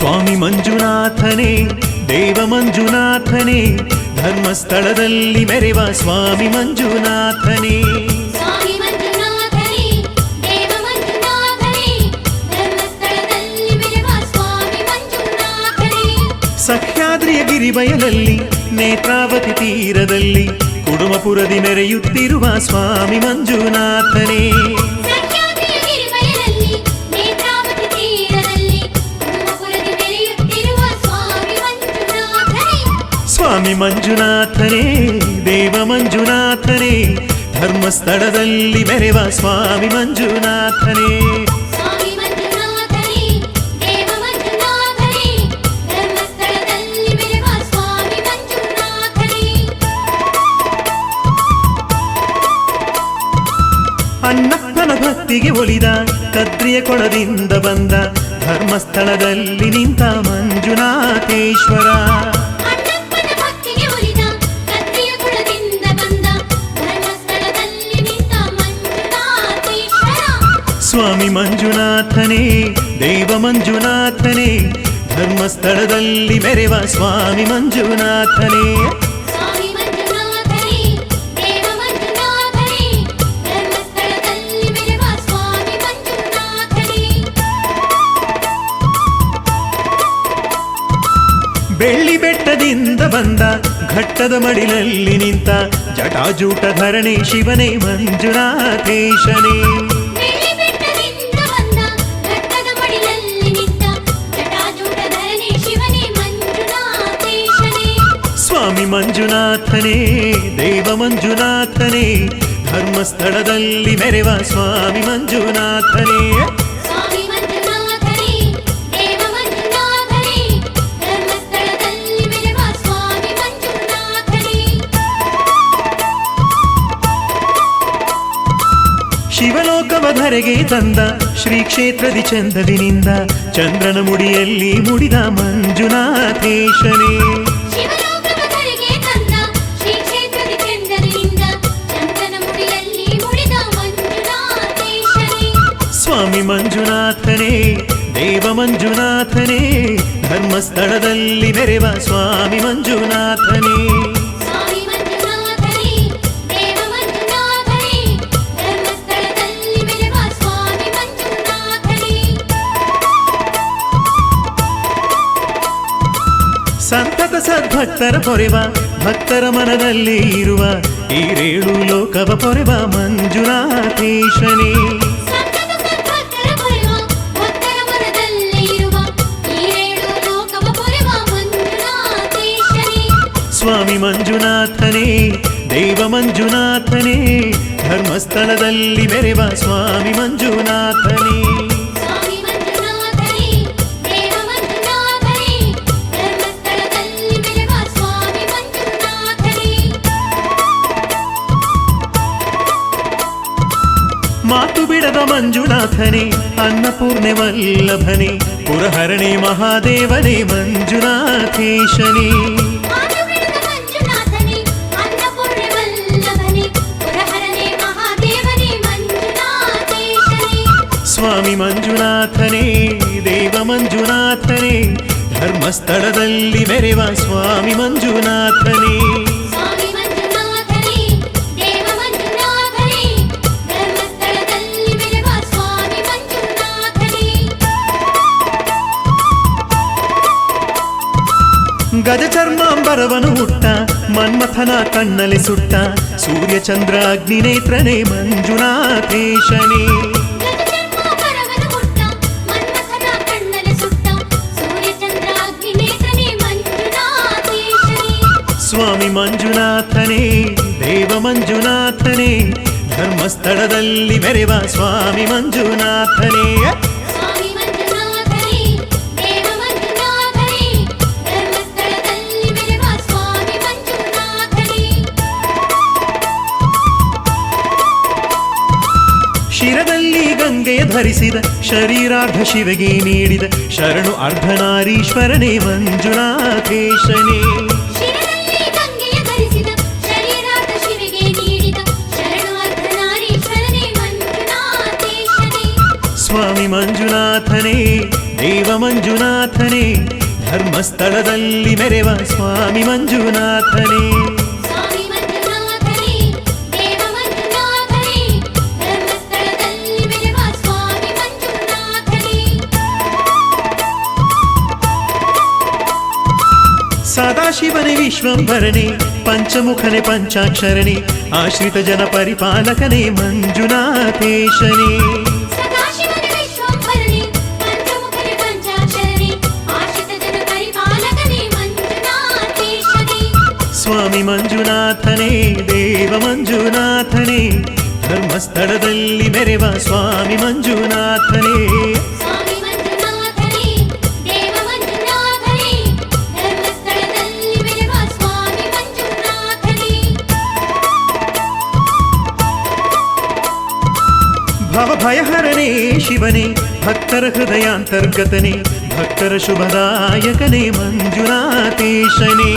ಸ್ವಾಮಿ ಮಂಜುನಾಥನೇ ದೇವ ಮಂಜುನಾಥನೇ ಧರ್ಮಸ್ಥಳದಲ್ಲಿ ಮೆರೆವ ಸ್ವಾಮಿ ಮಂಜುನಾಥನೇ ಸ್ವಾಮಿ ಮಂಜುನಾಥನೇ ದೇವ ಮಂಜುನಾಥನೇ ಧರ್ಮಸ್ಥಳದಲ್ಲಿ ಮೆರೆವ ಸ್ವಾಮಿ ಮಂಜುನಾಥನೇ ಸಹ್ಯಾದ್ರಿಯ ಗಿರಿಬಯಲಲ್ಲಿ ನೇತ್ರಾವತಿ ತೀರದಲ್ಲಿ ಕುಡುಮಪುರದಿ ಮೆರೆಯುತ್ತಿರುವ ಸ್ವಾಮಿ ಮಂಜುನಾಥನೇ ಸಹ್ಯಾದ್ರಿಯ ಗಿರಿಬಯಲಲ್ಲಿ ನೇತ್ರಾವತಿ ತೀರದಲ್ಲಿ ಕುಡುಮಪುರದಿ ಮೆರೆಯುತ್ತಿರುವ ಸ್ವಾಮಿ ಮಂಜುನಾಥನೇ ಸ್ವಾಮಿ ಮಂಜುನಾಥನೇ ದೇವ ಮಂಜುನಾಥನೇ ಧರ್ಮಸ್ಥಳದಲ್ಲಿ ಮೆರೆವ ಸ್ವಾಮಿ ಮಂಜುನಾಥನೇ ಸ್ವಾಮಿ ಮಂಜುನಾಥನೇ ದೇವ ಮಂಜುನಾಥನೇ ಧರ್ಮಸ್ಥಳದಲ್ಲಿ ಮೆರೆವ ಸ್ವಾಮಿ ಮಂಜುನಾಥನೇ ಅನ್ನಪ್ಪನ ಭಕ್ತಿಗೆ ಒಲಿದ ಕದ್ರಿಯ ಕೊಳದಿಂದ ಬಂದ ಧರ್ಮಸ್ಥಳದಲ್ಲಿ ನಿಂತ ಮಂಜುನಾಥೇಶ್ವರ ಅಣ್ಣಪ್ಪನ ಭಕ್ತಿಗೆ ಒಲಿದ ಕದ್ರಿಯ ಕುಳದಿಂದ ಬಂದ ಧರ್ಮಸ್ಥಳದಲ್ಲಿ ನಿಂತ ಮಂಜುನಾಥೇಶ್ವರ ಸ್ವಾಮಿ ಮಂಜುನಾಥನೇ ದೇವ ಮಂಜುನಾಥನೇ ಧರ್ಮಸ್ಥಳದಲ್ಲಿ ಮೆರೆವ ಸ್ವಾಮಿ ಮಂಜುನಾಥನೇ ಸ್ವಾಮಿ ಮಂಜುನಾಥನೇ ದೇವ ಮಂಜುನಾಥನೇ ಧರ್ಮಸ್ಥಳದಲ್ಲಿ ಮೆರೆವ ಸ್ವಾಮಿ ಮಂಜುನಾಥನೇ ಬೆಳ್ಳಿ ಬೆಟ್ಟದಿಂದ ಬಂದ ಘಟ್ಟದ ಮಡಿಲಲ್ಲಿ ನಿಂತ ಜಟಾಜೂಟಧರಣೆ ಶಿವನೇ ಮಂಜುನಾಥೇಶನೇ ಬೆಳ್ಳಿ ಬೆಟ್ಟದಿಂದ ಬಂದ ಘಟ್ಟದ ಮಡಿಲಲ್ಲಿ ನಿಂತ ಜಟಾಜೂಟಧರನೇ ಶಿವನೇ ಮಂಜುನಾಥೇಶನೇ ಸ್ವಾಮಿ ಮಂಜುನಾಥನೇ ದೇವ ಮಂಜುನಾಥನೇ ಧರ್ಮಸ್ಥಳದಲ್ಲಿ ಮೆರೆವ ಸ್ವಾಮಿ ಮಂಜುನಾಥನೇ ಸ್ವಾಮಿ ಮಂಜುನಾಥನೇ ದೇವ ಮಂಜುನಾಥನೇ ಧರ್ಮಸ್ಥಳದಲ್ಲಿ ಮೆರೆವ ಸ್ವಾಮಿ ಮಂಜುನಾಥನೇ ಶಿವಲೋಕವ ಧರೆಗೆ ತಂದ ಶ್ರೀ ಕ್ಷೇತ್ರದಿ ಚಂದದಿನಿಂದ ಚಂದ್ರನ ಮುಡಿಯಲ್ಲಿ ಮುಡಿದ ಮಂಜುನಾಥೇಶನೇ ಶಿವಲೋಕವ ಧರೆಗೆ ತಂದ ಶ್ರೀ ಕ್ಷೇತ್ರದ ಚಂದನಿಂದ ಚಂದನ ಮುಡಿಯಲ್ಲಿ ಮುಡಿದ ಮಂಜುನಾಥೇಶನೇ ಸ್ವಾಮಿ ಮಂಜುನಾಥನೇ ದೇವ ಮಂಜುನಾಥನೇ ಧರ್ಮಸ್ಥಳದಲ್ಲಿ ಮೆರೆವ ಸ್ವಾಮಿ ಮಂಜುನಾಥನೇ ಸ್ವಾಮಿ ಮಂಜುನಾಥನೇ ದೇವ ಮಂಜುನಾಥನೇ ಧರ್ಮಸ್ಥಳದಲ್ಲಿ ಮೆರೆವ ಸ್ವಾಮಿ ಮಂಜುನಾಥನೇ ಸಂತತ ಸದ್ಭಕ್ತರ ಪೊರೆವ ಭಕ್ತರ ಮನದಲ್ಲಿ ಇರುವ ಈರೇಳು ಲೋಕವ ಪೊರೆವ ಮಂಜುನಾಥೇಶನೇ ಸಂತತ ಸದ್ಭಕ್ತರ ಪೊರೆವ ಭಕ್ತರ ಮನದಲ್ಲಿ ಇರುವ ಈರೇಳು ಲೋಕವ ಪೊರೆವ ಮಂಜುನಾಥೇಶನೇ ಸ್ವಾಮಿ ಮಂಜುನಾಥನೇ ದೇವ ಮಂಜುನಾಥನೇ ಧರ್ಮಸ್ಥಳದಲ್ಲಿ ಮೆರೆವ ಸ್ವಾಮಿ ಮಂಜುನಾಥನೇ ಸ್ವಾಮಿ ಮಂಜುನಾಥನೇ ದೇವ ಮಂಜುನಾಥನೇ ಧರ್ಮಸ್ಥಳದಲ್ಲಿ ಮೆರೆವ ಸ್ವಾಮಿ ಮಂಜುನಾಥನೇ ಮಾತು ಬಿಡದ ಮಂಜುನಾಥನೇ ಅನ್ನಪೂರ್ಣೆ ವಲ್ಲಭನೇ ಪುರಹರಣೆ ಮಹಾದೇವನೇ ಮಂಜುನಾಥೇಶನೇ ಮಾತು ಬಿಡದ ಮಂಜುನಾಥನೇ ಅನ್ನಪೂರ್ಣೆ ವಲ್ಲಭನೇ ಪುರಹರನೇ ಮಹಾದೇವನೇ ಮಂಜುನಾಥೇಶನೇ ಸ್ವಾಮಿ ಮಂಜುನಾಥನೇ ದೇವ ಮಂಜುನಾಥನೇ ಧರ್ಮಸ್ಥಳದಲ್ಲಿ ಮೆರೆವ ಸ್ವಾಮಿ ಮಂಜುನಾಥನೇ ಸ್ವಾಮಿ ಮಂಜುನಾಥನೇ ದೇವ ಮಂಜುನಾಥನೇ ಧರ್ಮಸ್ಥಳದಲ್ಲಿ ಮೆರೆವ ಸ್ವಾಮಿ ಮಂಜುನಾಥನೇ ಗಜ ಚರ್ಮಾಂಬರವನು ಹುಟ್ಟ ಮನ್ಮಥನ ಕಣ್ಣಲ್ಲಿ ಸುಟ್ಟ ಸೂರ್ಯಚಂದ್ರ ಅಗ್ನಿನೇತ್ರನೇ ಮಂಜುನಾಥೇಶನೇ ಗಜಚರ್ಮಾಂಬರವನು ಹುಟ್ಟ ಮನ್ಮಥನ ಕಣ್ಣಲ್ಲಿ ಸುಟ್ಟ ಸೂರ್ಯಚಂದ್ರ ಅಗ್ನಿನೇತ್ರನೇ ಮಂಜುನಾಥೇಶನೇ ಸ್ವಾಮಿ ಮಂಜುನಾಥನೇ ದೇವ ಮಂಜುನಾಥನೇ ಧರ್ಮಸ್ಥಳದಲ್ಲಿ ಮೆರೆವ ಸ್ವಾಮಿ ಮಂಜುನಾಥನೇ ಸ್ವಾಮಿ ಮಂಜುನಾಥನೇ ದೇವ ಮಂಜುನಾಥನೇ ಧರ್ಮಸ್ಥಳದಲ್ಲಿ ಮೆರೆವ ಸ್ವಾಮಿ ಮಂಜುನಾಥನೇ ಶಿರದಲ್ಲಿ ಗಂಗೆಯ ಧರಿಸಿದ ಶರೀರಾರ್ಧ ಶಿವಗೆ ನೀಡಿದ ಶರಣು ಅರ್ಧನಾರೀಶ್ವರನೇ ಮಂಜುನಾಥೇಶನೇ ಶಿರದಲ್ಲಿ ಗಂಗೆಯ ಧರಿಸಿದ ಶರೀರಾರ್ಧ ಶಿವೆಗೆ ನೀಡಿದ ಶರಣು ಅರ್ಧನಾರೀಶ್ವರನೇ ಮಂಜುನಾಥೇಶನೇ ಸ್ವಾಮಿ ಮಂಜುನಾಥನೇ ದೇವ ಮಂಜುನಾಥನೇ ಧರ್ಮಸ್ಥಳದಲ್ಲಿ ಮೆರೆವ ಸ್ವಾಮಿ ಮಂಜುನಾಥನೇ ಸ್ವಾಮಿ ಮಂಜುನಾಥನೇ ದೇವ ಮಂಜುನಾಥನೇ ಧರ್ಮಸ್ಥಳದಲ್ಲಿ ಮೆರೆವ ಸ್ವಾಮಿ ಮಂಜುನಾಥನೇ ಸದಾಶಿವನೇ ವಿಶ್ವಂಭರನೇ ಪಂಚಮುಖನೇ ಪಂಚಾಕ್ಷರನೇ ಆಶ್ರಿತ ಜನ ಪರಿಪಾಲಕನೇ ಮಂಜುನಾಥೇಶನೇ ಸದಾಶಿವನೇ ವಿಶ್ವಂಭರನೇ ಪಂಚಮುಖನೇ ಪಂಚಾಕ್ಷರನೇ ಆಶ್ರಿತ ಜನ ಪರಿಪಾಲಕನೇ ಮಂಜುನಾಥೇಶನೇ ಸ್ವಾಮಿ ಮಂಜುನಾಥನೇ ದೇವ ಮಂಜುನಾಥನೇ ಧರ್ಮಸ್ಥಳದಲ್ಲಿ ಮೆರೆವ ಸ್ವಾಮಿ ಮಂಜುನಾಥನೇ ಸ್ವಾಮಿ ಮಂಜುನಾಥನೇ ದೇವ ಮಂಜುನಾಥನೇ ಧರ್ಮಸ್ಥಳದಲ್ಲಿ ಮೆರೆವ ಸ್ವಾಮಿ ಮಂಜುನಾಥನೇ ಭವಭಯಹರನೇ ಶಿವನೇ ಭಕ್ತರ ಹೃದಯಾಂತರ್ಗತನೇ ಭಕ್ತರ ಶುಭದಾಯಕನೇ ಮಂಜುನಾಥೇಶನೇ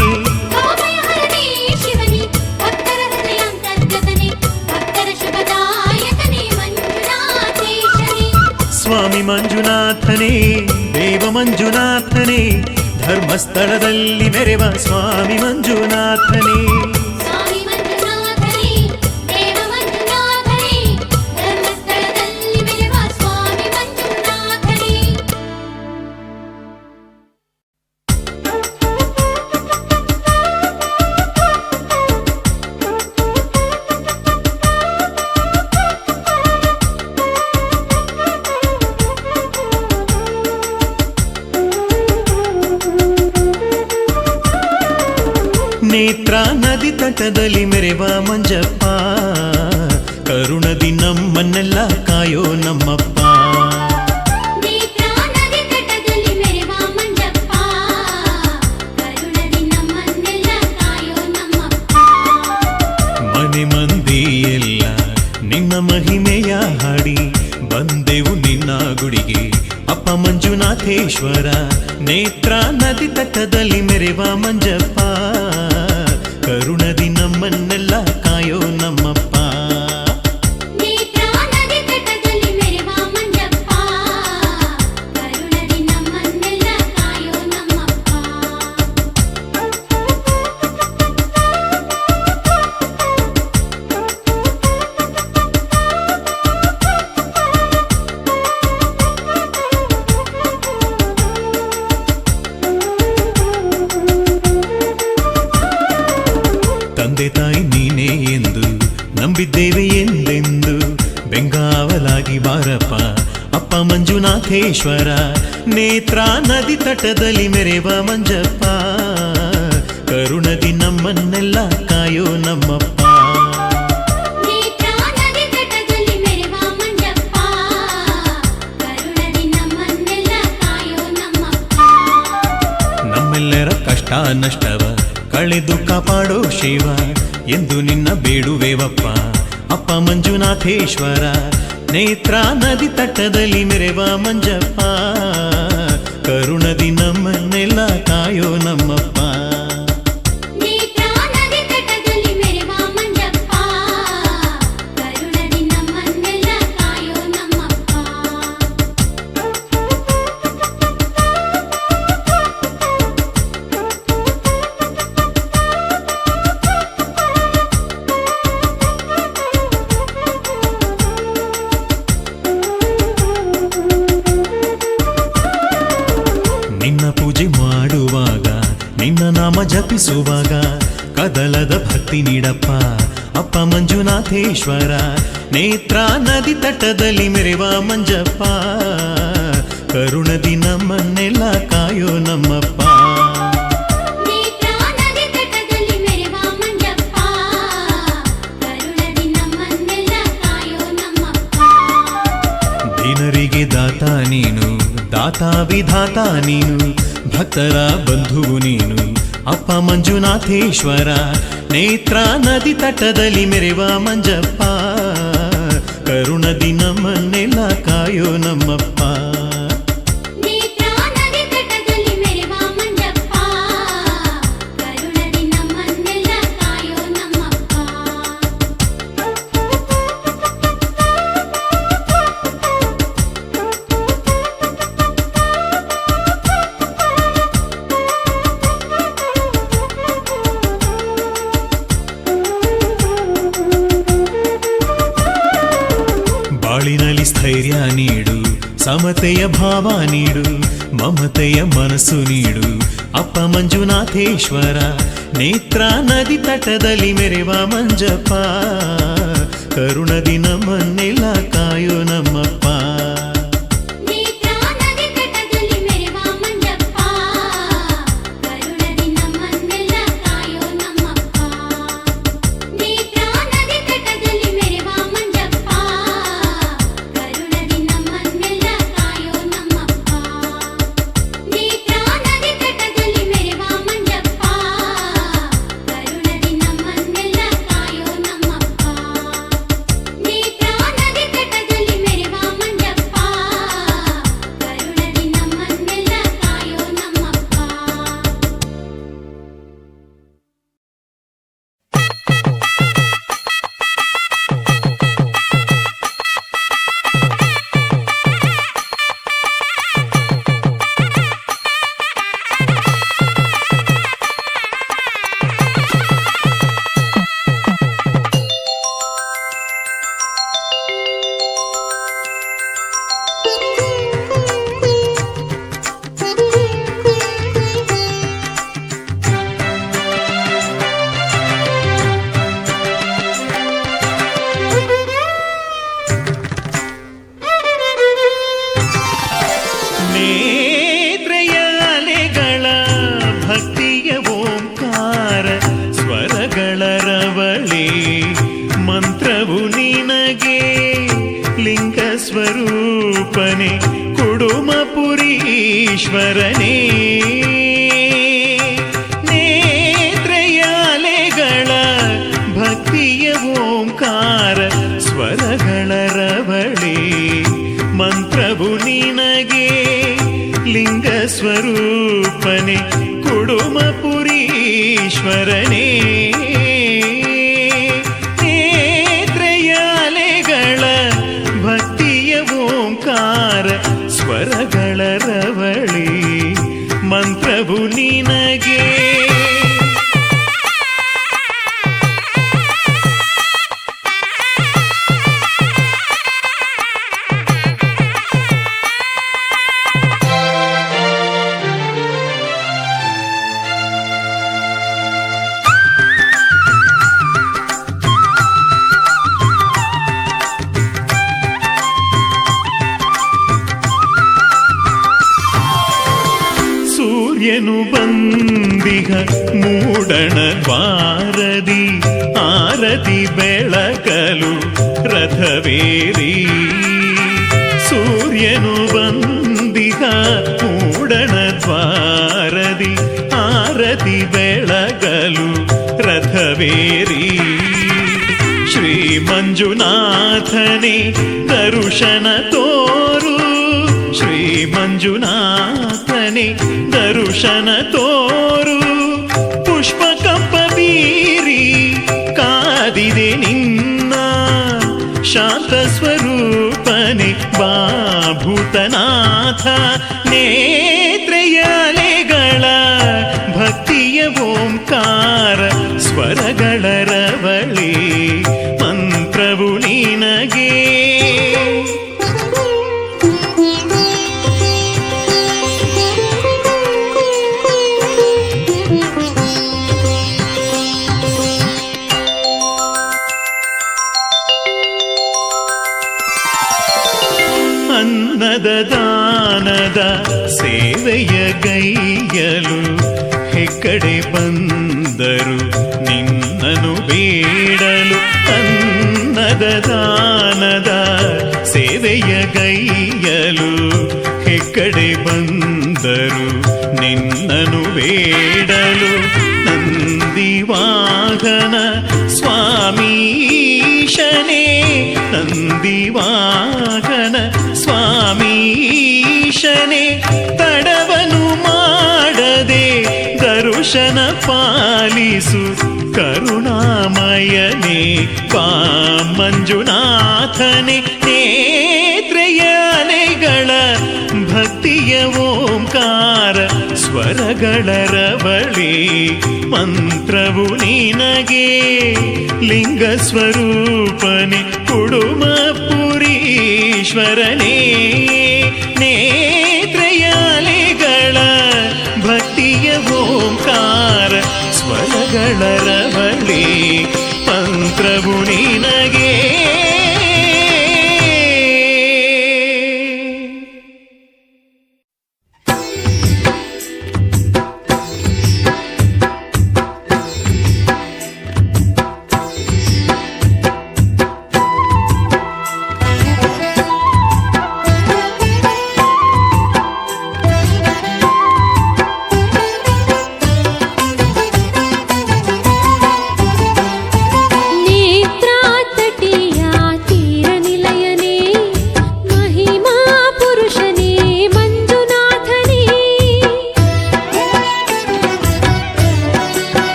ಭವಭಯಹರನೇ ಶಿವನೇ ಭಕ್ತರ ಹೃದಯಾಂತರ್ಗತನೇ ಭಕ್ತರ ಶುಭದಾಯಕನೇ ಮಂಜುನಾಥೇಶನೇ ಸ್ವಾಮಿ ಮಂಜುನಾಥನೇ ದೇವ ಮಂಜುನಾಥನೇ ಧರ್ಮಸ್ಥಳದಲ್ಲಿ ಮೆರೆವ ಸ್ವಾಮಿ ಮಂಜುನಾಥನೇ ಸ್ವಾಮಿ ಮಂಜುನಾಥನೇ ದೇವ ಮಂಜುನಾಥನೇ ಧರ್ಮಸ್ಥಳದಲ್ಲಿ ಮೆರೆವ ಸ್ವಾಮಿ ಮಂಜುನಾಥನೇ ನೇತ್ರ ನದಿ ತಟದಲ್ಲಿ ಮೆರೆವ ಮಂಜಪ್ಪ ಕರುಣದಿ ನಮ್ಮನ್ನೆಲ್ಲ ಕಾಯೋ ನಮ್ಮಪ್ಪ ನೇತ್ರ ನದಿ ತಟದಲ್ಲಿ ಮೆರೆವ ಮಂಜಪ್ಪ ಕರುಣದಿ ನಮ್ಮನ್ನೆಲ್ಲ ಕಾಯೋ ನಮ್ಮಪ್ಪ ಮನೆ ಮಂದಿ ಎಲ್ಲ ನಿನ್ನ ಮಹಿಮೆಯ ಹಾಡಿ ಬಂದೆವು ನಿನ್ನ ಗುಡಿಗೆ ಅಪ್ಪ ಮಂಜುನಾಥೇಶ್ವರ ನೇತ್ರ ನದಿ ತಟದಲ್ಲಿ ಮೆರೆವ ಮಂಜಪ್ಪ ಕರುಣದಿ ನಮ್ಮನ್ನೆಲ್ಲ ಕಾಯೋ ನಮ್ಮಪ್ಪ ನೇತ್ರ ನದಿ ತಟದಲ್ಲಿ ಮೆರೆವ ಮಂಜಪ್ಪ ಕರುಣದಿ ನಮ್ಮನ್ನೆಲ್ಲ ಕಾಯೋ ನಮ್ಮಪ್ಪ ತಂದೆ ತಾಯಿ ನೀನೇ ಎಂದು ನಂಬಿದ್ದೇವೆ ಎಂದೆಂದು ಬೆಂಗಾವಲಾಗಿ ಬಾರಪ್ಪ ಅಪ್ಪ ಮಂಜುನಾಥೇಶ್ವರ ನೇತ್ರ ನದಿ ತಟದಲ್ಲಿ ಮೆರೆವ ಮಂಜಪ್ಪ ಕರುಣದಿ ನಮ್ಮನ್ನೆಲ್ಲ ಕಾಯೋ ನಮ್ಮಪ್ಪ ನೇತ್ರ ನದಿ ತಟದಲ್ಲಿ ಮೆರೆವ ಮಂಜಪ್ಪ ಕರುಣದಿ ನಮ್ಮನ್ನೆಲ್ಲ ಕಾಯೋ ನಮ್ಮಪ್ಪ ನಮ್ಮೆಲ್ಲರ ಕಷ್ಟ ನಷ್ಟವ ಕಳೆದು ಕಾಪಾಡೋ ಶಿವ ಎಂದು ನಿನ್ನ ಬೇಡುವೆವಪ್ಪ ಅಪ್ಪ ಮಂಜುನಾಥೇಶ್ವರ ನೇತ್ರ ನದಿ ತಟದಲ್ಲಿ ಮೆರೆವ ಮಂಜಪ್ಪ ಕರುಣದಿ ನಮ್ಮನ್ನೆಲ್ಲ ಕಾಯೋ ನಮ್ಮಪ್ಪ ನೇತ್ರ ನದಿ ತಟದಲ್ಲಿ ಮೆರೆವ ಮಂಜಪ್ಪ ಕರುಣದಿ ನಮ್ಮನ್ನೆಲ್ಲ ಕಾಯೋ ನಮ್ಮಪ್ಪ ನಿನ್ನ ಪೂಜೆ ಮಾಡುವಾಗ ನಿನ್ನ ನಾಮ ಜಪಿಸುವಾಗ ಕದಲದ ಭಕ್ತಿ ನೀಡಪ್ಪ ಅಪ್ಪ ಮಂಜುನಾಥೇಶ್ವರ ನೇತ್ರ ನದಿ ತಟದಲ್ಲಿ ಮೆರೆವ ಮಂಜಪ್ಪ ಕರುಣದಿ ನಮ್ಮನ್ನೆಲ್ಲ ಕಾಯೋ ನಮ್ಮಪ್ಪ ನೇತ್ರ ನದಿ ತಟದಲ್ಲಿ ಮೆರೆವ ಮಂಜಪ್ಪ ಕರುಣದಿ ನಮ್ಮನ್ನೆಲ್ಲ ಕಾಯೋ ನಮ್ಮಪ್ಪ ದೀನರಿಗೆ ದಾತ ನೀನು ದಾತ ವಿಧಾತ ನೀನು ಭಕ್ತರ ಬಂಧುವು ನೀನು ಅಪ್ಪ ಮಂಜುನಾಥೇಶ್ವರ ನೇತ್ರ ನದಿ ತಟದಲ್ಲಿ ಮೆರೆವ ಮಂಜಪ್ಪ ಕರುಣದಿ ನಮ್ಮನ್ನೆಲ್ಲ ಕಾಯೋ ನಮ್ಮಪ್ಪ ನೇತ್ರ ನದಿ ತಟದಲ್ಲಿ ಮೆರೆವ ಮಂಜಪ್ಪ ಕರುಣದಿ ನಮ್ಮನ್ನೆಲ್ಲ ಕಾಯೋ ನಮ್ಮಪ್ಪ ಮಮತೆಯ ಭಾವ ನೀಡು, ಮಮತೆಯ ಮನಸ್ಸು ನೀಡು ಅಪ್ಪ ಮಂಜುನಾಥೇಶ್ವರ. ನೇತ್ರ ನದಿ ತಟದಲ್ಲಿ ಮೆರೆವ ಮಂಜಪ್ಪ, ಕರುಣದಿ ನಮ್ಮನ್ನೆಲ್ಲ ಕಾಯೋ ನಮ್ಮಪ್ಪ. ನೇತ್ರಾ ನದಿ ತಟದಲ್ಲಿ ಮೆರೆವ ಮಂಜಪ್ಪ, ಕರುಣದಿ ನಮ್ಮನ್ನೆಲ್ಲ ಕಾಯೋ ನಮ್ಮಪ್ಪ. ನೇತ್ರಾ ನದಿ ತಟದಲ್ಲಿ ಮೆರೆವ ಮಂಜಪ್ಪ, ಕರುಣದಿ ನಮ್ಮನ್ನೆಲ್ಲ ಕಾಯೋ ನಮ್ಮಪ್ಪ. ನೇತ್ರಾ ನದಿ ತಟದಲ್ಲಿ ಮೆರೆವ ಮಂಜಪ್ಪ, ಕರುಣದಿ ನಮ್ಮನ್ನೆಲ್ಲ ಕಾಯೋ ನಮ್ಮಪ್ಪ. ನೇತ್ರಾ ನದಿ ತಟದಲ್ಲಿ ಮೆರೆವ ಮಂಜಪ್ಪ, ಕರುಣದಿ ನಮ್ಮನ್ನೆಲ್ಲ ಕಾಯೋ ನಮ್ಮಪ್ಪ. ನೇತ್ರಯಾಲೆಗಳ ಭಕ್ತಿಯ ಓಂಕಾರ ಸ್ವರಗಳ ರವಳೆ, ಮಂತ್ರವು ನಿನಗೆ ಲಿಂಗ ಸ್ವರೂಪನೆ ಕುಡುಮಪುರೀಶ್ವರನೇ. ನೇತ್ರಯಾಲೆಗಳ ಭಕ್ತಿಯ ಓಂಕಾರ ಸ್ವರಗಳ ರವಳೆ, ಮಂತ್ರವು ನಿನಗೆ ಲಿಂಗ ಸ್ವರೂಪನೆ ಕುಡುಮಪುರೀಶ್ವರನೇ. ನೇತ್ರಯಾಲೆಗಳ ಭಕ್ತಿಯ ಓಂಕಾರ ಸ್ವರಗಳ ರವಳೆ, ಮಂತ್ರವು ನಿನಗೆ. ಸೂರ್ಯನು ಬಂದಿಹ ಮೂಡಣ ದ್ವಾರದಿ, ಆರತಿ ಬೆಳಕಲು ರಥವೇರಿ. ಸೂರ್ಯನು ಬಂದಿಹ ಮೂಡಣ ದ್ವಾರದಿ, ಆರತಿ ಬೆಳಕಲು ರಥವೇರಿ. ಶ್ರೀ ಮಂಜುನಾಥನೇ ದರುಶನ ತೋರು, ಶ್ರೀ ಮಂಜುನಾಥನೇ ದರುಶನ ತೋರು. ಪುಷ್ಪಕಂಪ ಬೀರಿ ಕಾದಿದೆ ನಿನ್ನ, ಶಾಂತ ಸ್ವರೂಪನೆ ಬಾಭೂತನಾಥ. ನೇತ್ರಯಾಲೆಗಳ ಭಕ್ತಿಯ ಓಂಕಾರ ಸ್ವರಗಳ ರವಳೆ, ಮಂತ್ರವು ನಿನಗೆ. ಅನ್ನದ ದಾನದ ಸೇವೆಯ ಗೈಯಲು ಹೆಕ್ಕಡೆ ಬಂದರು ನಿನ್ನನು ಬೇಡಲು. ಅನ್ನದ ದಾನದ ಸೇವೆಯ ಗೈಯಲು ಹೆಕ್ಕಡೆ ಬಂದರು ನಿನ್ನನು ಬೇಡಲು. ನಂದಿವಾಹನ ಸ್ವಾಮೀಶನೇ, ನಂದಿವಾಹನ ಸ್ವಾಮೀಶನೇ, ತಡವನು ಮಾಡದೆ ದರುಶನ ಪಾಲಿಸು ಕರುಣಾಮಯನೇ ಪಾ ಮಂಜುನಾಥನೇ. ನೇತ್ರಯಾಲೆಗಳ ಭಕ್ತಿಯ ಓಂಕಾರ ಸ್ವರಗಳ ರವಳೆ, ಮಂತ್ರವು ನಿನಗೆ ಲಿಂಗ ಸ್ವರೂಪನೆ ಕುಡುಮಪುರೀಶ್ವರನೇ. ಮಂತ್ರವು ನಿನಗೆ.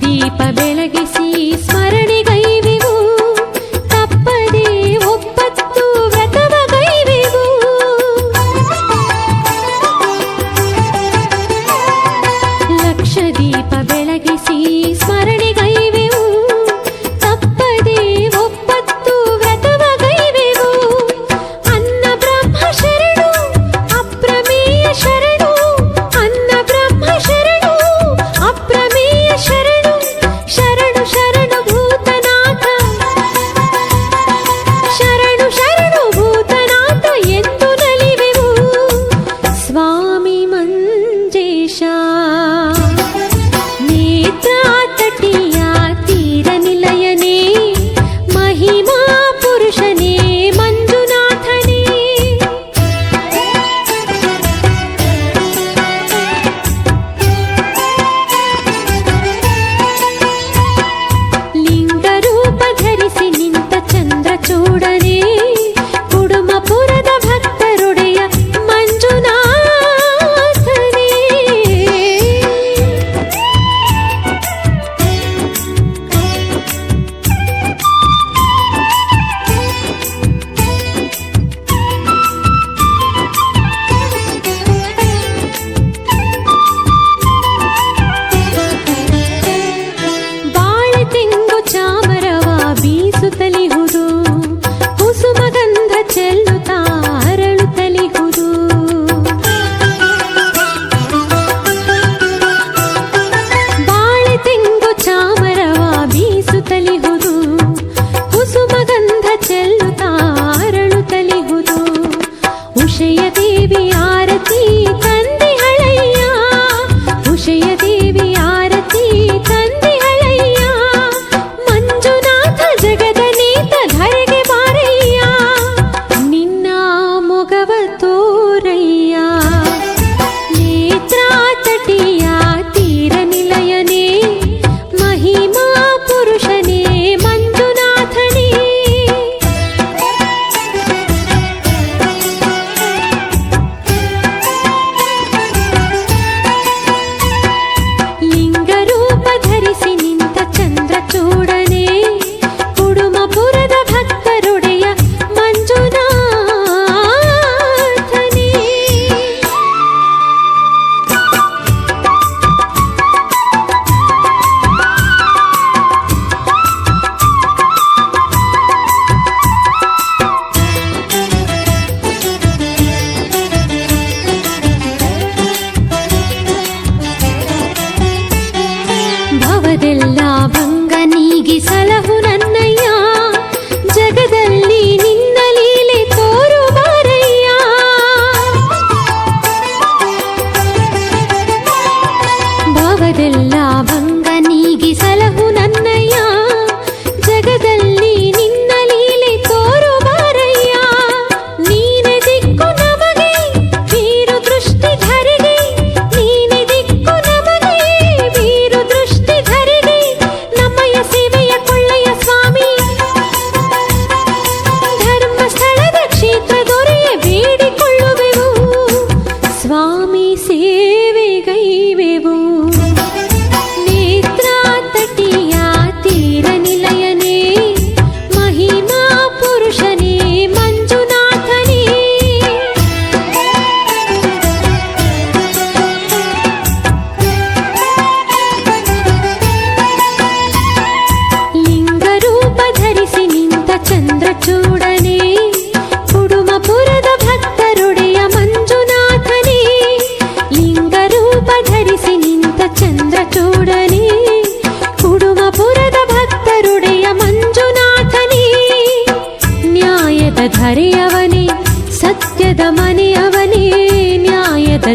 ದೀಪ ಬೆಳಗಿಸಿ ಸ್ಮರಣೆಗೈವೆವು, ತಪ್ಪದೆ ಒಪ್ಪತ್ತು ವ್ರತವಗೈವೆವು. ಲಕ್ಷ ದೀಪ ಬೆಳಗಿಸಿ ಸ್ಮರಣೆಗೈವೆವು, ತಪ್ಪದೆ ಒಪ್ಪತ್ತು ವ್ರತವಗೈವೆವು. ಅನ್ನ ಬ್ರಹ್ಮ ಶರಣು ಅಪ್ರಮೇಯ ಶರಣು, ಅನ್ನ ಬ್ರಹ್ಮ ಶರಣು ಅಪ್ರಮೇಯ ಶರಣು, ಶರಣು ಶರಣು ಭೂತನಾಥ, ಶರಣು ಶರಣು ಭೂತನಾಥ ಎಂದು ನಲಿವೆವು. ಸ್ವಾಮಿ ಮಂಜೇಶ ನೇತ್ರಾತಟಿಯ ತೀರ ನಿಲಯನೇ, ಮಹಿಮಾ ಪುರುಷನೇ ಮಂಜುನಾಥನೇ. ಲಿಂಗರೂಪ ಧರಿಸಿ ನಿಂತ ಚಂದ್ರಚೂಡನೇ, ಕುಡುಮಪುರದ ಭಕ್ತರೊಡೆಯ ಮಂಜುನಾಥನೇ. ಬಾಳೆ ತೆಂಗು ಚಾಮರವ ಬೀಸುತ್ತಲಿಹುದು, ಕುಸುಮಗಂಧ ಚೆಲ್ಲುತ್ತಾ ಅರಳುತ್ತಲಿಹುದು. ಬಾಳೆ ತೆಂಗು ಚಾಮರವ ಬೀಸುತ್ತಲಿಹುದು, ಕುಸುಮಗಂಧ ಚೆಲ್ಲುತ್ತಾ ಅರಳುತ್ತಲಿಹುದು. ಉಷಯ ದೇವಿ ಆರತಿ ತಂದಿಹಳಯ್ಯ, ಉಷಯ ದೇವಿ ಆರತಿ ತಂದಿಹಳಯ್ಯ. ಮಂಜುನಾಥ ಜಗದನೇತ ಧರೆಗೆ ಬಾರಯ್ಯ, ನಿನ್ನ ಮೊಗವ ತೋರಯ್ಯ. ನೇತ್ರಾತಟಿಯ ತೀರ ನಿಲಯನೇ, ಮಹಿಮಾ ಪುರುಷನೇ ಮಂಜುನಾಥನೇ.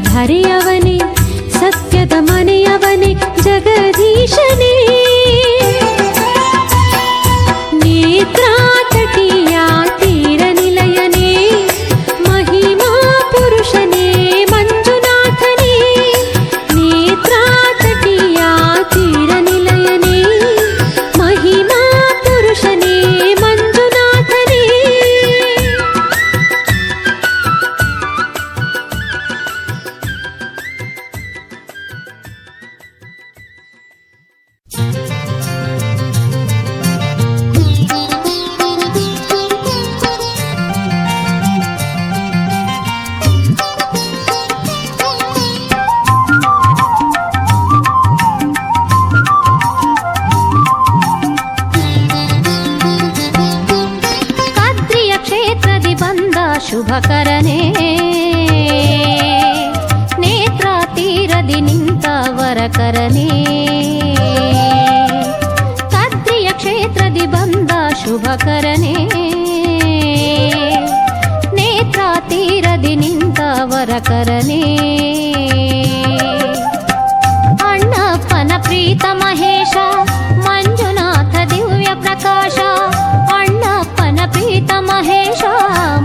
ಧರೆಯವನೇ ಸತ್ಯದ ಮನೆಯವನೇ ಜಗದೀಶನೇ ನೇತ್ರಾತಟಿಯ ತೀರ ನಿಲಯನೇ ಮಹಿಮಾ ಪುರುಷನೇ ಮಂಜುನಾಥನೇ ನೇತ್ರಾತಟಿಯ ತೀರ ನಿಲಯನೇ ಮಹಿಮಾ ಪುರುಷನೇ ಮಂಜುನಾಥನೇ ಕದ್ರಿಯ ಕ್ಷೇತ್ರದಿ ಬಂದ ಶುಭಕರನೇ ನೇತ್ರ ತೀರದಿ ನಿಂತ ವರಕರನೇ ಕದ್ರಿಯ ಕ್ಷೇತ್ರದಿ ಬಂದ ಶುಭಕರನೇ ನೇತ್ರ ತೀರದಿ ನಿಂತ ವರಕರನೇ ಅಣ್ಣಪ್ಪನ ಪ್ರೀತ ಮಹೇಶ ಮಂಜುನಾಥ ದಿವ್ಯ ಪ್ರಕಾಶ ಅಣ್ಣಪ್ಪನ ಪ್ರೀತ ಮಹೇಶ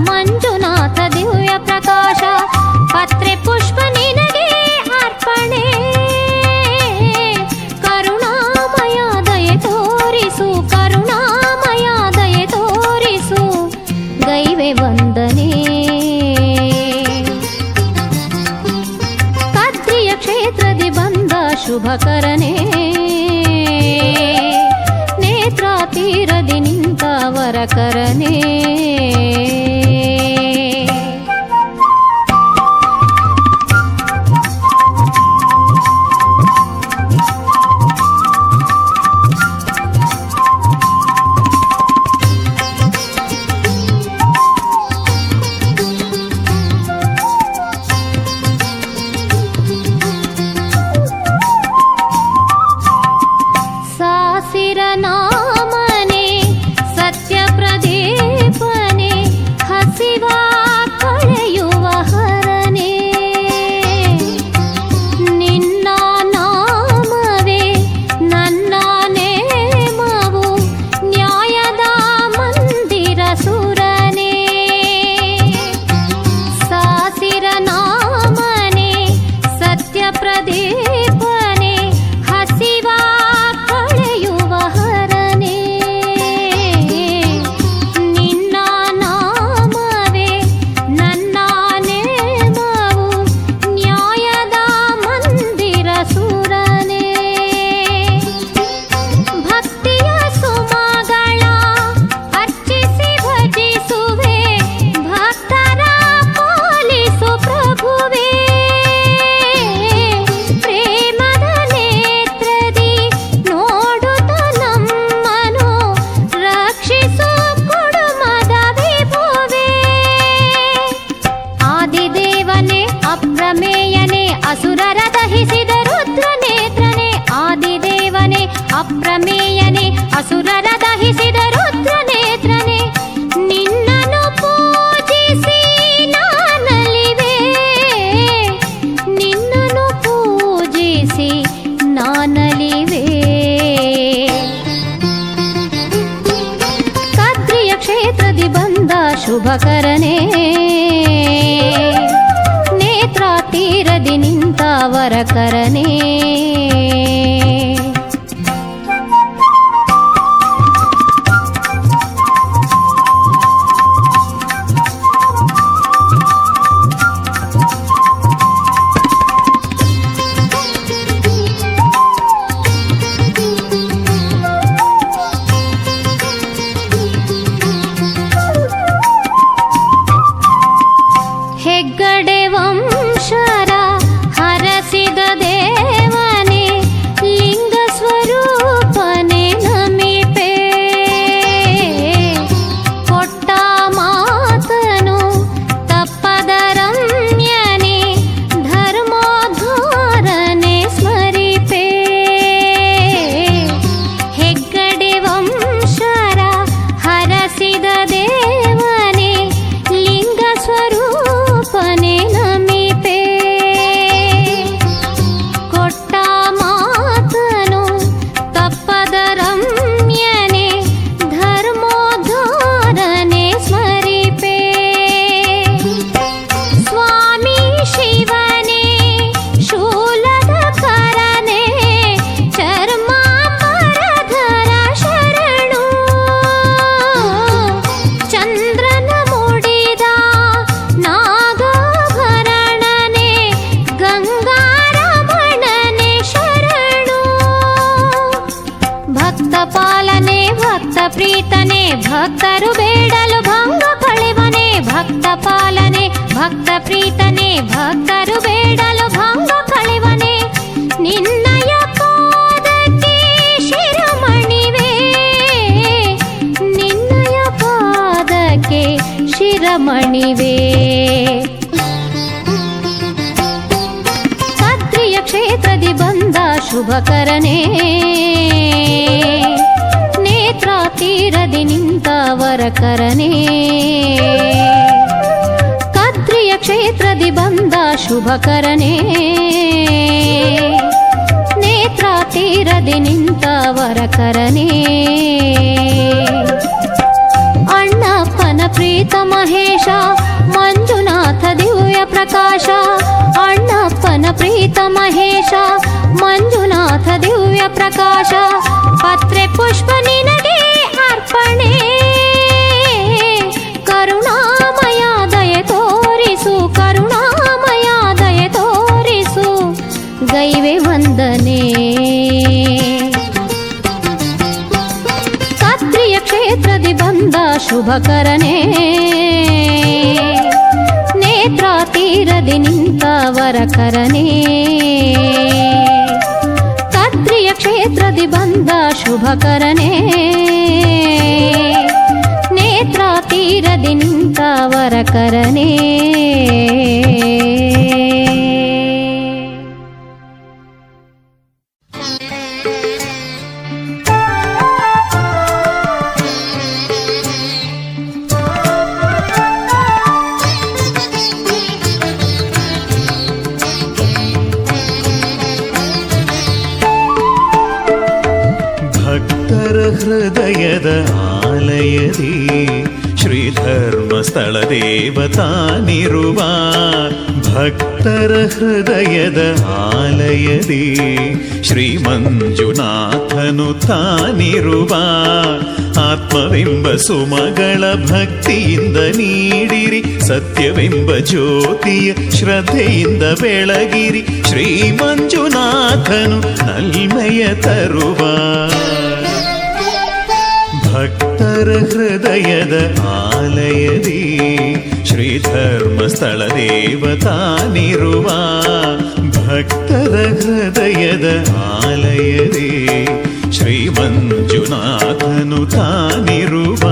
ಮಂಜುನಾಥ ದಿವ್ಯ ಪ್ರಕಾಶ ಪತ್ರೆ ಪುಷ್ಪ ನಿನಗೆ ಅರ್ಪಣೆ ಕರುಣಾಮಯ ದಯೆ ತೋರಿಸು ಕರುಣಾಮಯ ದಯೆ ತೋರಿಸು ಗೈವೆ ವಂದನೆ ಕದ್ರಿಯ ಕ್ಷೇತ್ರದಿ ಬಂದ ಶುಭಕರನೇ ನೇತ್ರ ತೀರದಿ ನಿಂತ ವರಕರನೇ ಸಾಸಿರ ನಾಮನೆ ಸತ್ಯ ಪ್ರದೀಪನೆ ಹಸಿವ ಕಳೆಯುವ ಹರನೆ ನಿನ್ನ ನಾಮವೇ ನನ್ನ ನೇಮವು ನ್ಯಾಯದ ಮಂದಿರ ಸುರನೇ ಸಾಸಿರ ನಾಮನೆ ಸತ್ಯ ಪ್ರದೀಪನೆ ಹಸಿವ ಕಳೆಯುವ ಹರನೆ ನಿನ್ನ ನಾಮವೇ ನನ್ನ ನೇಮವು ನ್ಯಾಯದ ಮಂದಿರ ಸುರನೇ ಭಕ್ತಿಯ ಸುಮಗಳ ಅರ್ಚಿಸಿ ಭಜಿಸುವೆ ಭಕ್ತರ ಪಾಲಿಸು ಪ್ರಭುವೇ ಪ್ರೇಮದ ನೇತ್ರದಿ ನೋಡುತ್ತ ನಮ್ಮನು ರಕ್ಷಿಸು ಕುಡುಮದ ವಿಭುವೇ ಆದಿದೇವನೇ ಅಪ್ರಮೇಯನೇ ಅಸುರರ ದಹಿಸಿದ ರುದ್ರ ನೇತ್ರನೇ ಆದಿದೇವನೇ ಅಪ್ರಮೇಯನೇ ಅಸುರರ ದಹಿಸಿದ ರುದ್ರ ನೇತ್ರನೇ ನಿನ್ನನ್ನು ಪೂಜಿಸಿ ನಾನಲಿವೆ ನಿನ್ನನ್ನು ಪೂಜಿಸಿ ನಾನಲಿವೆ ಕದ್ರಿಯ ಕ್ಷೇತ್ರದಿ ಬಂದ ಶುಭಕರನೇ ನೇತ್ರ ತೀರದಿ ನಿಂತ ವರಕರನೇ ಹೆಗ್ಗಡೆ ವಂಶರ ಹರಸಿದ ದೇವನೇ ಭಕ್ತರು ಬೇಡಲು ಭಂಗ ಕಳೆವನೆ ಭಕ್ತ ಪಾಲನೆ ಭಕ್ತ ಪ್ರೀತನೆ ಭಕ್ತರು ಬೇಡಲು ಭಂಗ ಕಳೆವನೆ ನಿನ್ನಯ ಪಾದಕ್ಕೆ ಶಿರಮಣಿವೆ ನಿನ್ನಯ ಪಾದಕ್ಕೆ ಶಿರಮಣಿವೆ ಕದ್ರಿಯ ಕ್ಷೇತ್ರದಿ ಬಂದ ಶುಭಕರನೇ ನೇತ್ರ ತೀರದಿ ನಿಂತ ವರಕರನೇ ಕದ್ರಿಯ ಕ್ಷೇತ್ರದಿ ಬಂದ ಶುಭಕರನೇ ನೇತ್ರ ತೀರದಿ ನಿಂತ ವರಕರನೇ ಅಣ್ಣಪ್ಪನ ಪ್ರೀತ ಮಹೇಶ ಮಂಜುನಾಥ ದಿವ್ಯ ಪ್ರಕಾಶ ಅಣ್ಣಪ್ಪನ ಪ್ರೀತ ಮಹೇಶ ಮಂಜುನಾಥ ದಿವ್ಯ ಪ್ರಕಾಶ ಪತ್ರೆ ಪುಷ್ಪ ನಿನಗೆ ಅರ್ಪಣೆ ಕರುಣಾಮಯ ದಯೆ ತೋರಿಸು ಕರುಣಾಮಯ ದಯೆ ತೋರಿಸು ಗೈವೆ ವಂದನೆ ಕದ್ರಿಯ ಕ್ಷೇತ್ರದಿ ಬಂದ ಶುಭಕರನೇ ನೇತ್ರ ತೀರದಿ ನಿಂತ ವರಕರನೇ ಕದ್ರಿಯ ಕ್ಷೇತ್ರದಿ ಬಂದ ಶುಭಕರನೇ ನೇತ್ರ ತೀರದಿ ನಿಂತ ವರಕರನೇ ಹೃದಯದ ಆಲಯದಿ ಶ್ರೀಧರ್ಮಸ್ಥಳ ದೇವತಾನಿರುವ ಭಕ್ತರ ಹೃದಯದ ಆಲಯದಿ ಶ್ರೀ ಮಂಜುನಾಥನು ತಾನಿರುವ ಆತ್ಮವೆಂಬ ಸುಮಗಳ ಭಕ್ತಿಯಿಂದ ನೀಡಿರಿ ಸತ್ಯವೆಂಬ ಜ್ಯೋತಿಯ ಶ್ರದ್ಧೆಯಿಂದ ಬೆಳಗಿರಿ ಶ್ರೀ ಮಂಜುನಾಥನು ನಲ್ಮೆಯ ತರುವ ಭಕ್ತರ ಹೃದಯದ ಆಲಯದಿ ಶ್ರೀಧರ್ಮಸ್ಥಳ ದೇವತಾನಿರುವ ಭಕ್ತರ ಹೃದಯದ ಆಲಯದಿ ಶ್ರೀ ಮಂಜುನಾಥನು ತಾನಿರುವ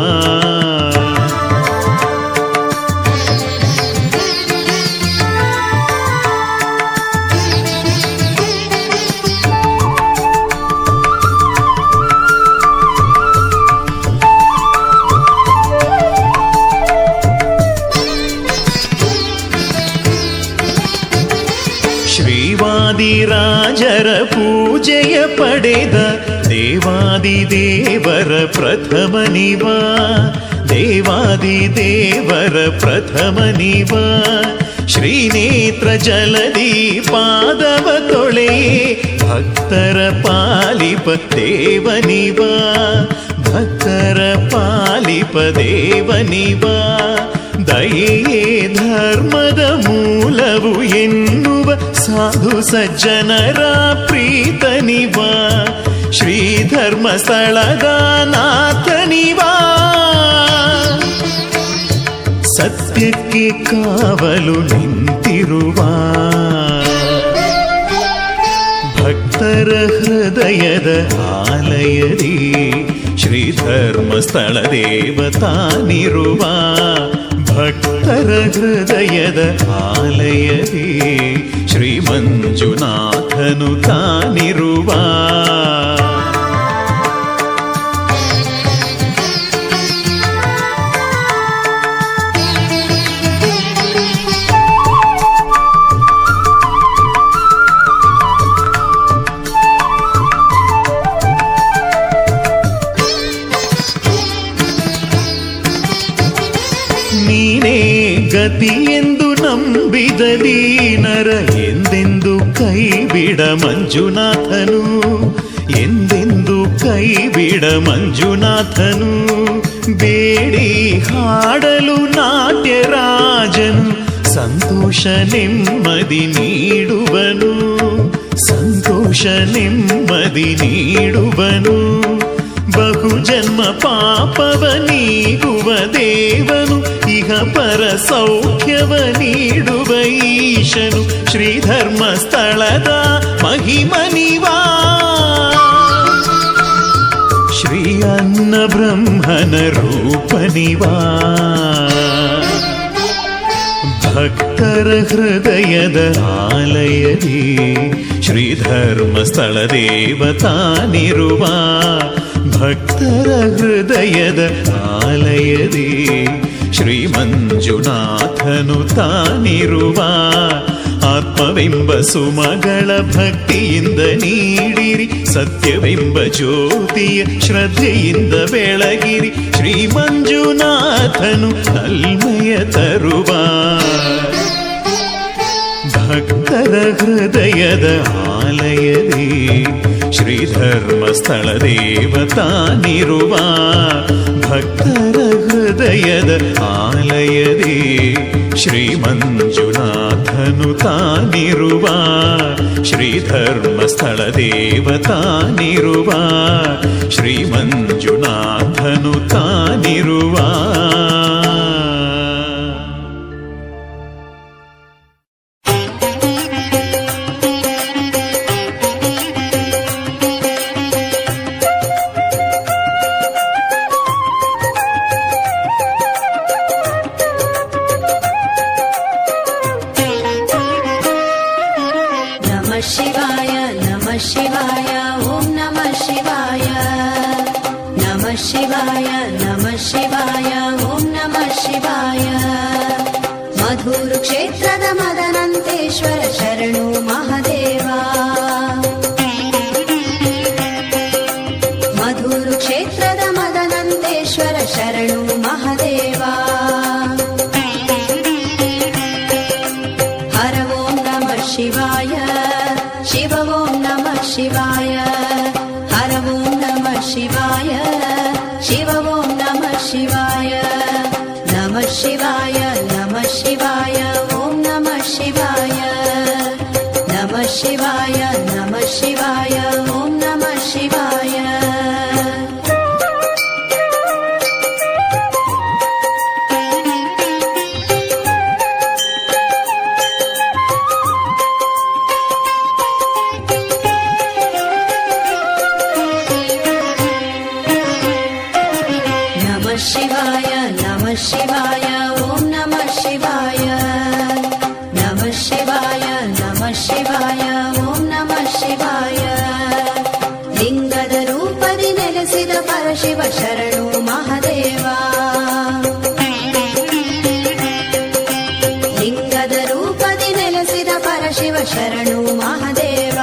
ರಾಜರ ಪೂಜೆಯ ಪಡೆದ ದೇವಾದಿ ದೇವರ ಪ್ರಥಮನಿವ ದೇವಾದಿ ದೇವರ ಪ್ರಥಮನಿವ ಶ್ರೀನೇತ್ರ ಜಲದಿ ಪಾದವ ತೊಳೆಯೇ ಭಕ್ತರ ಪಾಲಿಪ ದೇವನಿವ ಭಕ್ತರ ಪಾಲಿಪ ದೇವನಿವ ದಯೆಯೇ ಧರ್ಮದ ಮೂಲವು ಎನ್ನುವ ಸಾಧು ಸಜ್ಜನರ ಪ್ರೀತನಿವ ಶ್ರೀ ಧರ್ಮಸ್ಥಳದ ನಾಥನಿವ ಸತ್ಯಕ್ಕೆ ಕಾವಲು ನಿಂತಿರುವ ಭಕ್ತರ ಹೃದಯದ ಆಲಯದಿ ಶ್ರೀ ಧರ್ಮಸ್ಥಳ ದೇವತಾನಿರುವ ಭಕ್ತರ ಹೃದಯದ ಆಲಯದಿ ಶ್ರೀ ಮಂಜುನಾಥನು ತಾನಿರುವ ಗತಿ ಎಂದು ನಂಬಿದ ದೀನರ ಎಂದೆಂದು ಕೈ ಬಿಡ ಮಂಜುನಾಥನು ಎಂದೆಂದು ಕೈ ಬಿಡ ಮಂಜುನಾಥನು ಬೇಡಿ ಹಾಡಲು ನಾಟ್ಯ ರಾಜನು ಸಂತೋಷ ನೆಮ್ಮದಿ ನೀಡುವನು ಸಂತೋಷ ನೆಮ್ಮದಿ ನೀಡುವನು ಬಹುಜನ್ಮ ಪಾಪವ ನೀಗುವ ದೇವನು ಇಹ ಪರ ಸೌಖ್ಯವ ನೀಡುವ ಈಶನು ಶ್ರೀಧರ್ಮ ಸ್ಥಳದ ಮಹಿಮನಿವಾ ಶ್ರೀ ಅನ್ನ ಬ್ರಹ್ಮನ ರೂಪನಿವಾ ಭಕ್ತರ ಹೃದಯದ ಆಲಯದಿ ಶ್ರೀಧರ್ಮಸ್ಥಳ ದೇವತಾನಿರುವ ಭಕ್ತರ ಹೃದಯದ ಆಲಯದಿ ಶ್ರೀ ಮಂಜುನಾಥನು ತಾನಿರುವ ಆತ್ಮವೆಂಬ ಸುಮಗಳ ಭಕ್ತಿಯಿಂದ ನೀಡಿರಿ ಸತ್ಯವೆಂಬ ಜ್ಯೋತಿಯ ಶ್ರದ್ಧೆಯಿಂದ ಬೆಳಗಿರಿ ಶ್ರೀ ಮಂಜುನಾಥನು ನಲ್ಮೆಯ ತರುವ ಭಕ್ತರ ಹೃದಯದ ಆಲಯದಿ ಶ್ರೀಧರ್ಮಸ್ಥಳ ದೇವತಾನಿರುವ ಭಕ್ತರ ಹೃದಯದ ಆಲಯದಿ ಶ್ರೀ ಮಂಜುನಾಥನು ತಾನಿರುವ ಶ್ರೀಧರ್ಮಸ್ಥಳ ದೇವತಾನಿರುವ ಶ್ರೀ ಮಂಜುನಾಥನು ತಾನಿರುವ ಮಧುರು ಕ್ಷೇತ್ರದ ಮದನಂತೇಶ್ವರ ಶರಣು ಮಹಾದೇವ ಮಧುರು ಕ್ಷೇತ್ರದ ಮದನಂತೇಶ್ವರ ಶರಣು ಮಹಾದೇವ ಹರ ಓಂ ನಮಃ ಶಿವಾಯ ಶಿವ ಓಂ ನಮಃ ಶಿವಾಯ ಹರ ಓಂ ನಮಃ ಶಿವಾಯ ಶಿವ ಓಂ ನಮಃ ಶಿವಾಯ ನಮಃ ಶಿವಾಯ ನಮಃ ಶಿವಾಯ ಓಂ ನಮಃ ಶಿವಾಯ ನಮಃ ಶಿವಾಯ ನಮಃ ಶಿವಾಯ ಓಂ ನಮಃ ಶಿವಾಯ ನಮಃ ಶಿವಾಯ ನಮಃ ಶಿವಾಯ ಓಂ ನಮಃ ಶಿವಾಯ ನಮಃ ಶಿವಾಯ ನಮಃ ಶಿವಾಯ ಓಂ ನಮಃ ಶಿವಾಯ ಲಿಂಗದ ರೂಪದಿ ನೆಲೆಸಿದ ಪರಶಿವ ಶರಣು ಮಹಾದೇವ ಲಿಂಗದ ರೂಪದಿ ನೆಲೆಸಿದ ಪರಶಿವ ಶರಣು ಮಹಾದೇವ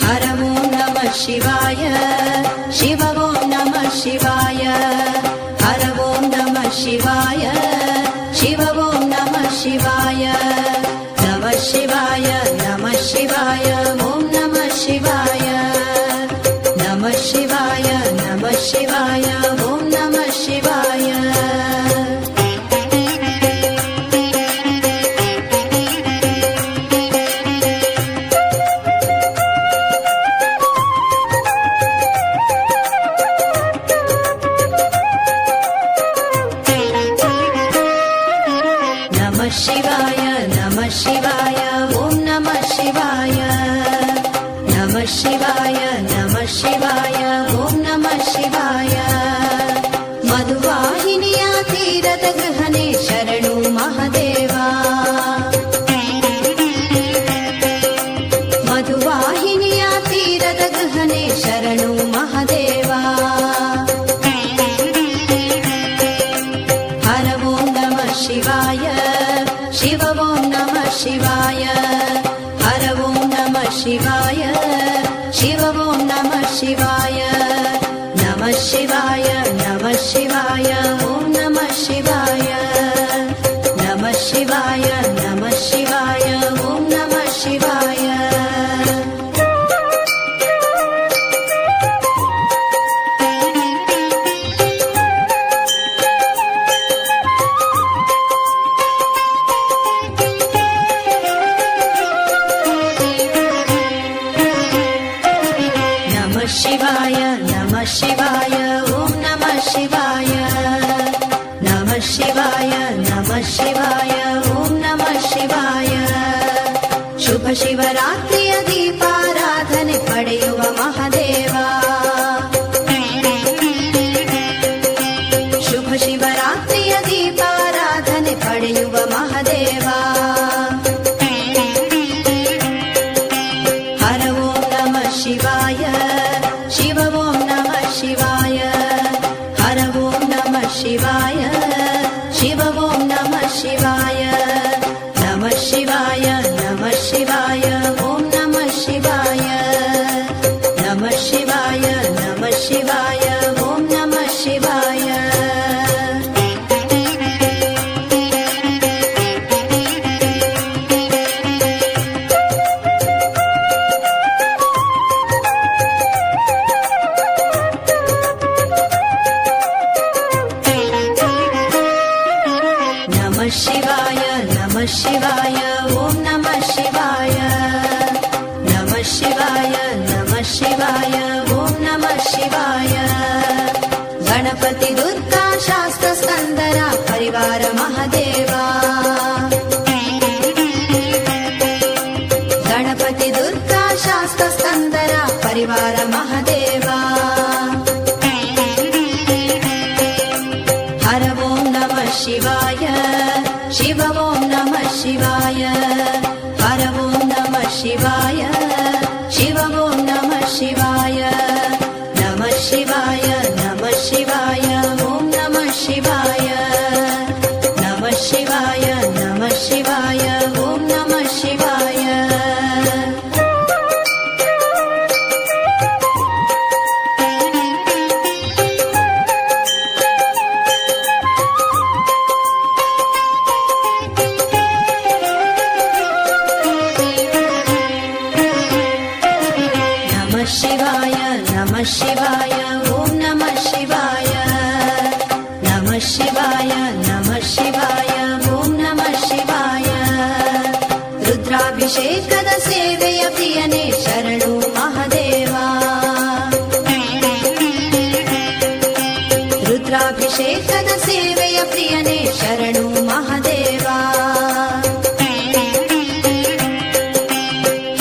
ಹರ ಓಂ ನಮಃ ಶಿವಾಯ ಶಿವ ಓಂ ನಮಃ ಶಿವಾಯ ಹರ ಓಂ ನಮಃ ಶಿವಾಯ ಶಿವ ಓಂ ನಮಃ ಶಿವಾಯ ನಮಃ ಶಿವಾಯ ನಮಃ ಶಿವಾಯ ಓಂ ನಮಃ ಶಿವಾಯ ನಮಃ ಶಿವಾಯ ನಮಃ ಶಿವಾಯ ಓಂ ನಮಃ ಶಿವಾಯ ನಮಃ ಶಿವಾಯ ನಮಃ ಶಿವಾಯ ಓಂ ನಮಃ ಶಿವಾಯ ನಮಃ ಶಿವಾಯ ನಮಃ ಶಿವಾಯ ಓಂ ನಮಃ ಶಿವಾಯ ಮಧುವಾಹಿನಿಯ ತೀರದ ಗೃಹನೇ ಶರಣು ಮಹಾದೇವ ಮಧುವಾಹಿನಿಯ ತೀರದ ಗೃಹನೇ ಶರಣು ಮಹಾದೇವ ಹರ ಓಂ ನಮಃ ಶಿವಾಯ ಶಿವ ಓಂ ನಮಃ ಶಿವಾಯ ಹರ ಓಂ ನಮಃ ಶಿವಾಯ ಶಿವ ಓಂ ನಮಃ ಶಿವಾಯ ನಮಃ ಶಿವಾಯ ನಮಃ ಶಿವಾಯ ಓಂ ನಮಃ ಶಿವಾಯ ನಮಃ ಶಿವಾಯ ನಮಃ ಶಿವಾಯ ಓಂ ನಮಃ ಶಿವಾಯ ಶಿವಾಯ ಓಂ ನಮಃ ಶಿವಾಯ ಶುಭ ಶಿವರಾತ್ರಿಯ ದೀಪಾರಾಧನೆ ಪಡೆಯುವ ಮಹಾದೇವ ಶುಭ ಶಿವರಾತ್ರಿಯ ದೀಪಾರಾಧನೆ ಪಡೆಯುವ ಮಹಾದೇವ ಹರ ಓಂ ನಮಃ ಶಿವಾಯ ಶಿವ ಓಂ ನಮಃ ಶಿವಾಯ ಹರ ಓಂ ನಮಃ ಶಿವಾಯ ಶಿವ ಓಂ ನಮಃ ಶಿವಾಯ ನಮಃ ಶಿವಾಯ ನಮಃ ಶಿವಾಯ ಓಂ ನಮಃ ಶಿವಾಯ ನಮಃ ಶಿವಾಯ ನಮಃ ಶಿವಾಯ ಓಂ ನಮಃ ಶಿವಾಯ ನಮಃ ಶಿವಾಯ ನಮಃ ಶಿವಾಯ ಓಂ ನಮಃ ಶಿವಾಯ ನಮಃ ಶಿವಾಯ ನಮಃ ಶಿವಾಯ ಓಂ ನಮಃ ಶಿವಾಯ ಗಣಪತಿ ದುರ್ಗಾ ಶಾಸ್ತ್ರ ಸ್ಕಂದರ ಪರಿವಾರ ಮಹಾದೇವ ಗಣಪತಿ ದುರ್ಗಾ ಶಾಸ್ತ್ರ ಸ್ಕಂದರ ಪರಿವಾರ ಮಹಾದೇವ ಹರ ಓಂ ನಮಃ ಶಿವಾಯ ಶಿವ ಓಂ ನಮಃ ಶಿವಾಯ ಹರ ಓಂ ನಮಃ ಶಿವಾಯ ಶಿವ ಓಂ ನಮಃ ಶಿವಾಯ ನಮಃ ಶಿವಾಯ ನಮಃ ಶಿವಾಯ ಓಂ ನಮಃ ಶಿವಾಯ ನಮಃ ಶಿವಾಯ ನಮಃ ಶಿವಾಯ ಓಂ ನಮಃ ಶಿವಾಯ ನಮಃ ಶಿವಾಯ ನಮಃ ಶಿವಾಯ ಓಂ ನಮಃ ಶಿವಾಯ ನಮಃ ಶಿವಾಯ ನಮಃ ಶಿವಾಯ ಓಂ ನಮಃ ಶಿವಾಯ ರುದ್ರಾಭಿಷೇಕದ ಸೇವೆಯ ಪ್ರಿಯನೇ ಶರಣು ಮಹಾದೇವ ರುದ್ರಾಭಿಷೇಕದ ಸೇವೆಯ ಪ್ರಿಯನೇ ಶರಣು ಮಹಾದೇವ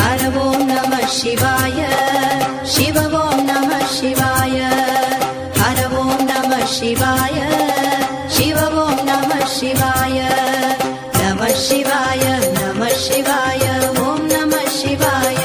ಹರ ಓಂ ನಮಃ ಶಿವಾಯ ಶಿವ ಓಂ ನಮಃ ಶಿವಾಯ ಹರ ಓಂ ನಮಃ ಶಿವಾಯ ಶಿವ ಓಂ ನಮಃ ಶಿವಾಯ ನಮಃ ಶಿವಾಯ ನಮಃ ಶಿವಾಯ ಓಂ ನಮಃ ಶಿವಾಯ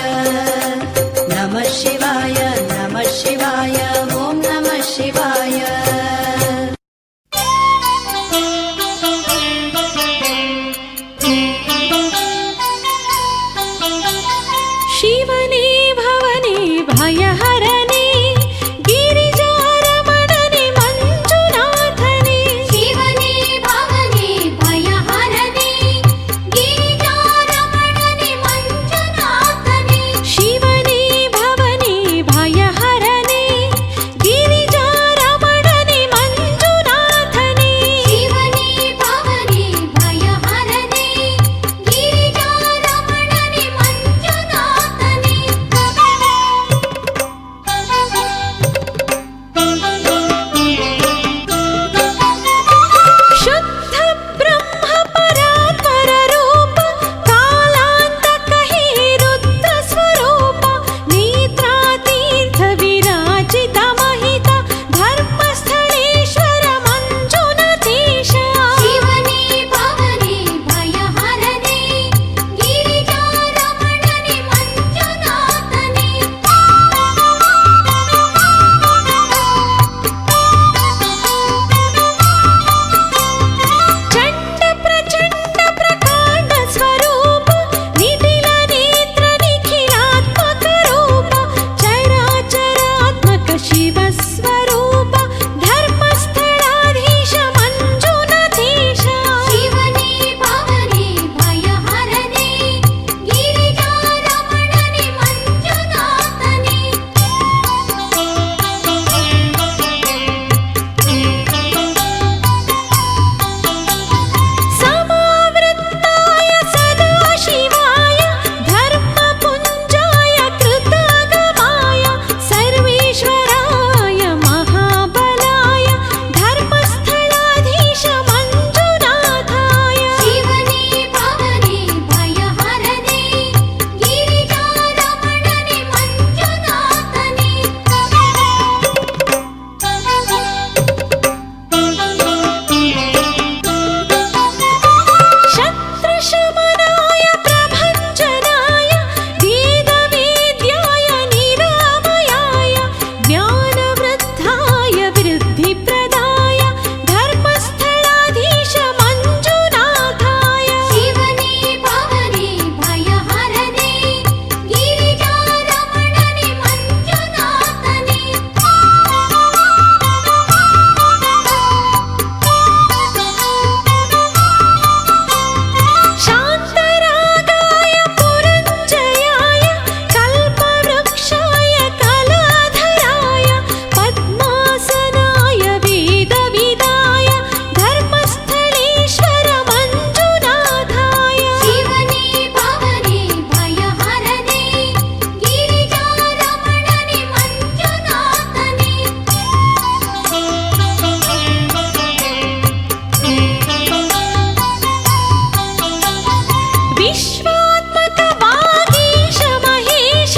विश्वात्मक वागीश महेश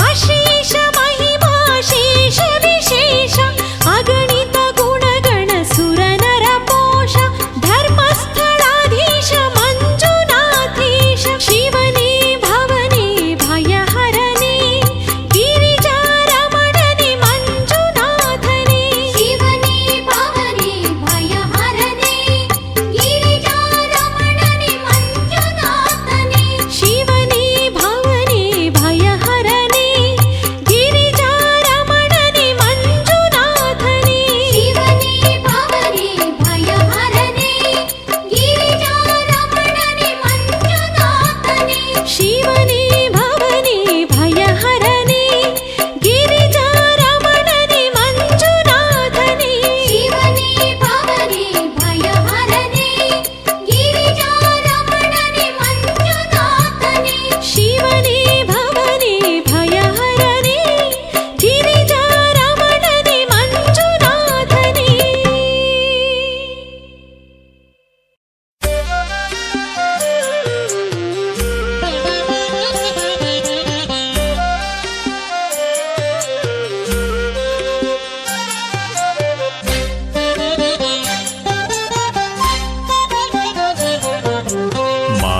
अशेष महिमा शेष विशेष अगणित गुणगण सुर नर पोष धर्मस्थलाधीश मंजुनाथीश शिवने भवने भयहरने गिरिजारमणने मंजुनाथने ಶಿವನೇ ಭವನೇ ಭಯಹರನೇ ಗಿರಿಜಾರಮಣನೆ ಮಂಜುನಾಥನೇ ಶಿವನೇ ಭವನೆ ಭಯಹರನೆ ಗಿರಿಜಾರಮಣನೆ ಮಂಜುನಾಥನೇ ಶಿವನೇ ಭವನೇ ಭಯಹರನೇ ಗಿರಿಜಾರಮಣನೆ ಮಂಜುನಾಥನೇ ಶಿವನೇ ಭವನೆ ಭಯಹರನೆ ಗಿರಿಜಾರಮಣನೆ ಮಂಜುನಾಥನೇ ಶಿವನೇ ಭವನೇ ಭಯಹರನೇ ಗಿರಿಜಾರಮಣನೆ ಮಂಜುನಾಥನೇ ಶಿವನೇ ಭವನೆ ಭಯಹರನೆ ಗಿರಿಜಾರಮಣನೆ ಮಂಜುನಾಥನೇ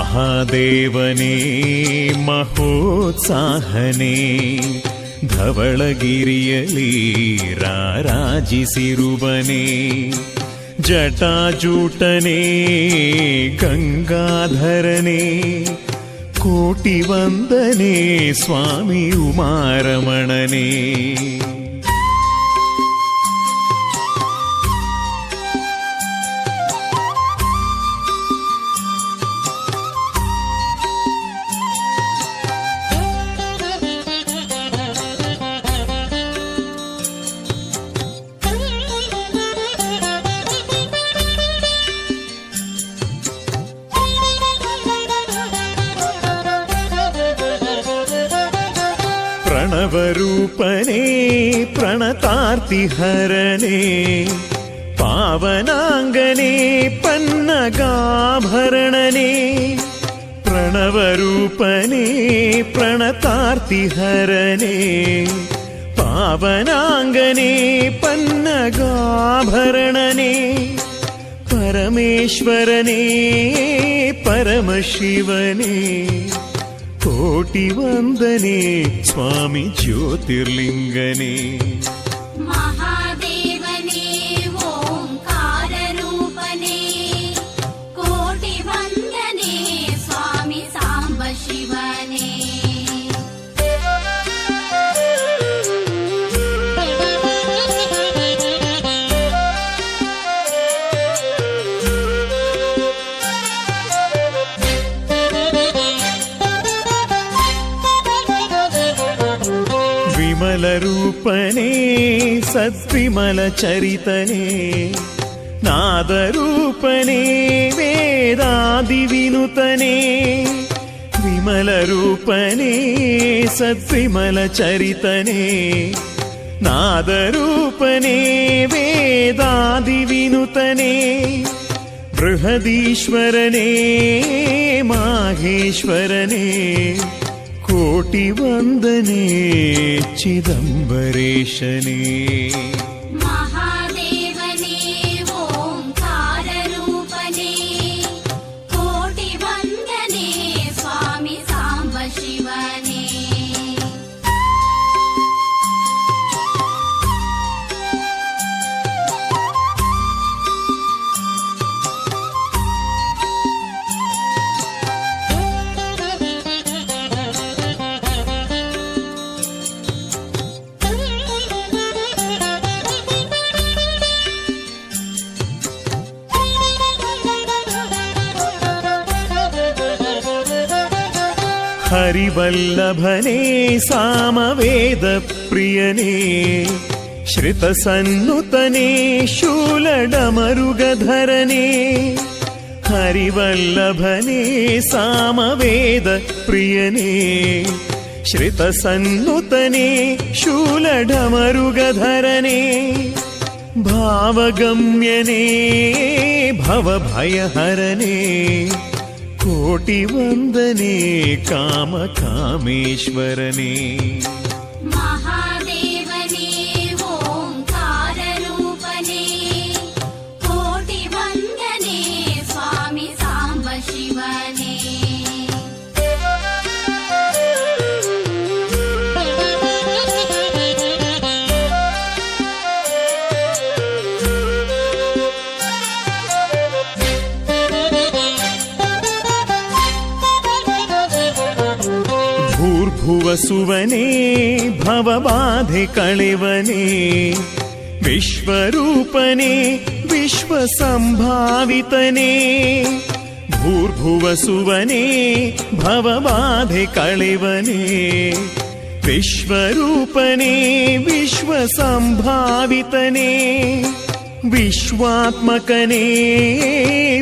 ಮಹಾದೇವನೇ ಮಹೋತ್ಸಾಹನೇ ಧವಳಗಿರಿಯಲಿ ರಾರಾಜಿಸಿರುವನೇ ಜಟಾಜೂಟನೇ ಗಂಗಾಧರನೇ ಕೋಟಿ ವಂದನೆ ಸ್ವಾಮಿ ಉಮಾರಮಣನೇ ಪ್ರಣವರೂಪನೇ ಪ್ರಣತಾರ್ತಿಹರನೇ ಪಾವನಾಂಗನೇ ಪನ್ನಗಾಭರಣನೇ ಪ್ರಣವರೂಪನೇ ಪ್ರಣತಾರ್ತಿಹರನೇ ಪಾವನಾಂಗನೇ ಪನ್ನಗಾಭರಣನೇ ಪರಮೇಶ್ವರನೇ ಪರಮಶಿವನೇ ಕೋಟಿ ವಂದನೆ ಸ್ವಾಮಿ ಜ್ಯೋತಿರ್ಲಿಂಗನೇ ಮಹಾದೇವನೇ ಓಂಕಾರ ರೂಪನೇ ಕೋಟಿ ವಂದನೆ ಸ್ವಾಮಿ ಸಾಂಬ ಶಿವನೇ ವಿಮಲ ರೂಪನೇ ಸದ್ವಿಮಲ ಚರಿತನೇ ನಾದರೂಪನೇ ವೇದಾದಿ ವಿನುತನೇ ವಿಮಲ ರೂಪನೇ ಸದ್ವಿಮಲ ಚರಿತನೇ ನಾದರೂಪನೇ ವೇದಾದಿ ವಿನುತನೇ ಬೃಹದೀಶ್ವರನೇ ಮಾಹೇಶ್ವರನೇ ಕೋಟಿ ವಂದನೆ ಚಿದಂಬರೇಶನೇ ಮಹಾದೇವನೇ ಓಂಕಾರ ರೂಪನೇ ಕೋಟಿ ವಂದನೆ ಸ್ವಾಮಿ ಸಾಂಬ ಶಿವನೇ ಹರಿವಲ್ಲಭನೇ ಸಾಮವೇದ ಪ್ರಿಯನೇ ಶ್ರಿತಸನ್ನುತನೇ ಶೂಲಡಮರುಗಧರನೇ ಹರಿವಲ್ಲಭನೇ ಸಾಮವೇದ ಪ್ರಿಯನೇ ಶ್ರಿತಸನ್ನುತನೇ ಶೂಲಡಮರುಗಧರನೇ ಭಾವಗಮ್ಯನೇ ಭವಭಯಹರನೇ ಕೋಟಿ ವಂದನೆ ಕಾಮ ಕಾಮೇಶ್ವರನೇ. ಮಹಾದೇವನೇ ಓಂಕಾರ ರೂಪನೇ ಕೋಟಿ ವಂದನೆ ಸ್ವಾಮಿ ಸಾಂಬ ಶಿವನೇ. ಭೂರ್ಭುವಸುವನೇ ಭವಬಾಧೆ ಕಳೆವನೇ ವಿಶ್ವರೂಪನೇ ವಿಶ್ವ ಸಂಭಾವಿತನೇ. ಭೂರ್ಭುವಸುವನೇ ಭವಬಾಧೆ ಕಳೆವನೇ ವಿಶ್ವರೂಪನೇ ವಿಶ್ವ ಸಂಭಾವಿತನೇ. ವಿಶ್ವಾತ್ಮಕನೇ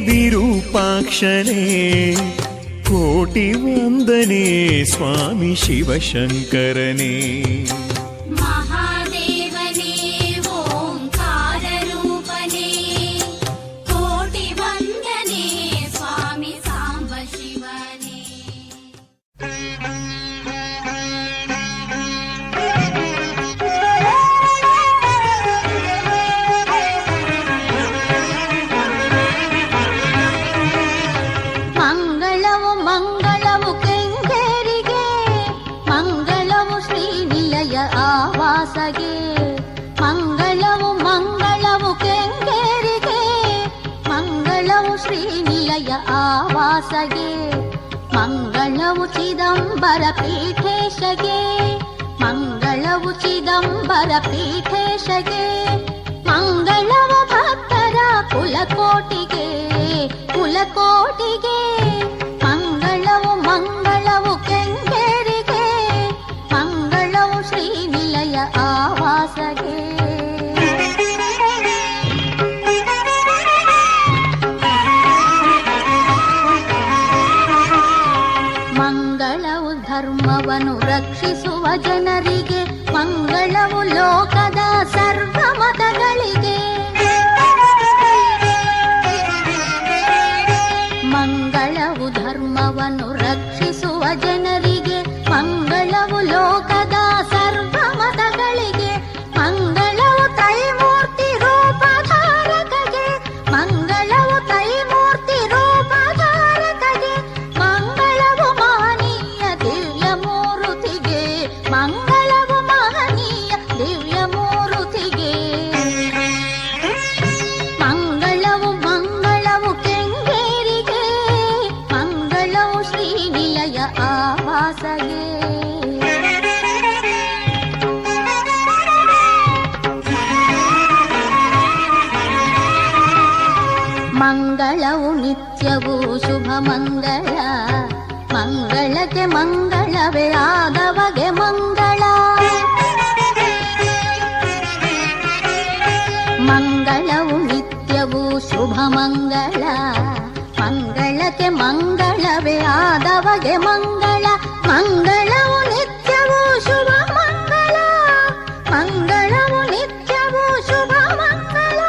ವಿರೂಪಾಕ್ಷನೇ ಕೋಟಿ ವಂದನೆ ಸ್ವಾಮಿ ಶಿವಶಂಕರನೇ. ಮಹಾದೇವನೇ ಓಂಕಾರ ರೂಪನೇ ಕೋಟಿ ವಂದನೆ ಸ್ವಾಮಿ ಸಾಂಬ ಶಿವನೇ. ಮಂಗಳವು ಮಂಗಳವು ಕೆಂಗೇರಿಗೆ, ಮಂಗಳವು ಶ್ರೀನಿಲಯ ಆವಾಸಗೆ. ಮಂಗಳವು ಮಂಗಳವು ಕೆಂಗೇರಿಗೆ, ಮಂಗಳವು ಶ್ರೀನಿಲಯ ಆವಾಸಗೆ. ಮಂಗಳವು ಚಿದಂಬರ ಪೀಠೇಶಗೆ, ಮಂಗಳವು ಚಿದಂಬರ ಪೀಠೇಶಗೆ. ಮಂಗಳವು ಭಕ್ತರ ಕುಲಕೋಟಿಗೆ, ಕುಲಕೋಟಿಗೆ. ಮಂಗಳವು ಮಂಗಳವು ಕೆಂಗೇರಿಗೆ, ಮಂಗಳವು ಶ್ರೀನಿಲಯ ಆವಾಸಗೆ. ಮಂಗಳವು ಧರ್ಮವನ್ನು ರಕ್ಷಿಸುವ ಜನರಿಗೆ, ಮಂಗಳವು ಲೋಕದ ಸರ್ವ ಮತಗಳಿಗೆ. ಮಂಗಳವು ಧರ್ಮವನ್ನು ರಕ್ಷಿಸುವ ಜನರಿಗೆ, ಮಂಗಳವು ಲೋಕದ ಸರ್ವ ಮತಗಳಿಗೆ. ಮಂಗಳವು ತ್ರೈಮೂರ್ತಿ ರೂಪಧಾರಕಗೆ, ಮಂಗಳವು ತ್ರೈಮೂರ್ತಿ ರೂಪಧಾರಕಗೆ. ಮಂಗಳವು ಮಹನೀಯ ದಿವ್ಯ ಮೂರುತಿಗೆ, ಮಂಗಳವು ಮಹನೀಯ ದಿವ್ಯ ಮೂರುತಿಗೆ. ಮಂಗಳವು ಮಂಗಳವು ಕೆಂಗೇರಿಗೆ, ಮಂಗಳವು ಶ್ರೀನಿಲಯ ಆವಾಸಗೆ. ಮಂಗಳವು ನಿತ್ಯವೂ ಶುಭ ಮಂಗಳ, ಮಂಗಳಕ್ಕೆ ಮಂಗಳವೇ ಆದವಗೆ ಮಂಗಳ. ಮಂಗಳವು ನಿತ್ಯವೂ ಶುಭ ಮಂಗಳ, ಮಂಗಳಕ್ಕೆ ಮಂಗಳವೇ ಆದವಗೆ ಮಂಗಳ. ಮಂಗಳವು ನಿತ್ಯವೂ ಶುಭ ಮಂಗಳ, ಮಂಗಳವು ನಿತ್ಯವೂ ಶುಭ ಮಂಗಳ.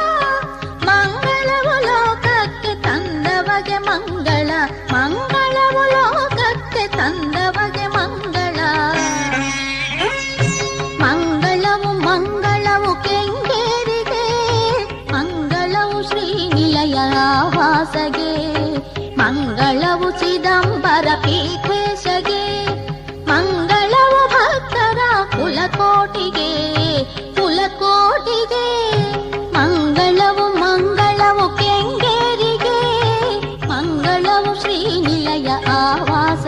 ಮಂಗಳವು ಲೋಕಕ್ಕೆ ತಂದವಗೆ ಮಂಗಳ, ಮಂಗಳವು ಲೋಕಕ್ಕೆ ತಂದವಗೆ ಮಂಗಳ. ಮಂಗಳವು ಮಂಗಳವು ಕೆಂಗೇರಿಗೆ, ಮಂಗಳವು ಶ್ರೀನಿಲಯ ಆವಾಸಗೆ. ಮಂಗಳವು ಚಿದಂಬರ ಪೀಠೇಶಗೆ, ಮಂಗಳವು ಭಕ್ತರ ಕುಲಕೋಟಿಗೆ, ಕುಲಕೋಟಿಗೆ. ಮಂಗಳವು ಮಂಗಳವು ಕೆಂಗೇರಿಗೆ, ಮಂಗಳವು ಶ್ರೀನಿಲಯ ಆವಾಸ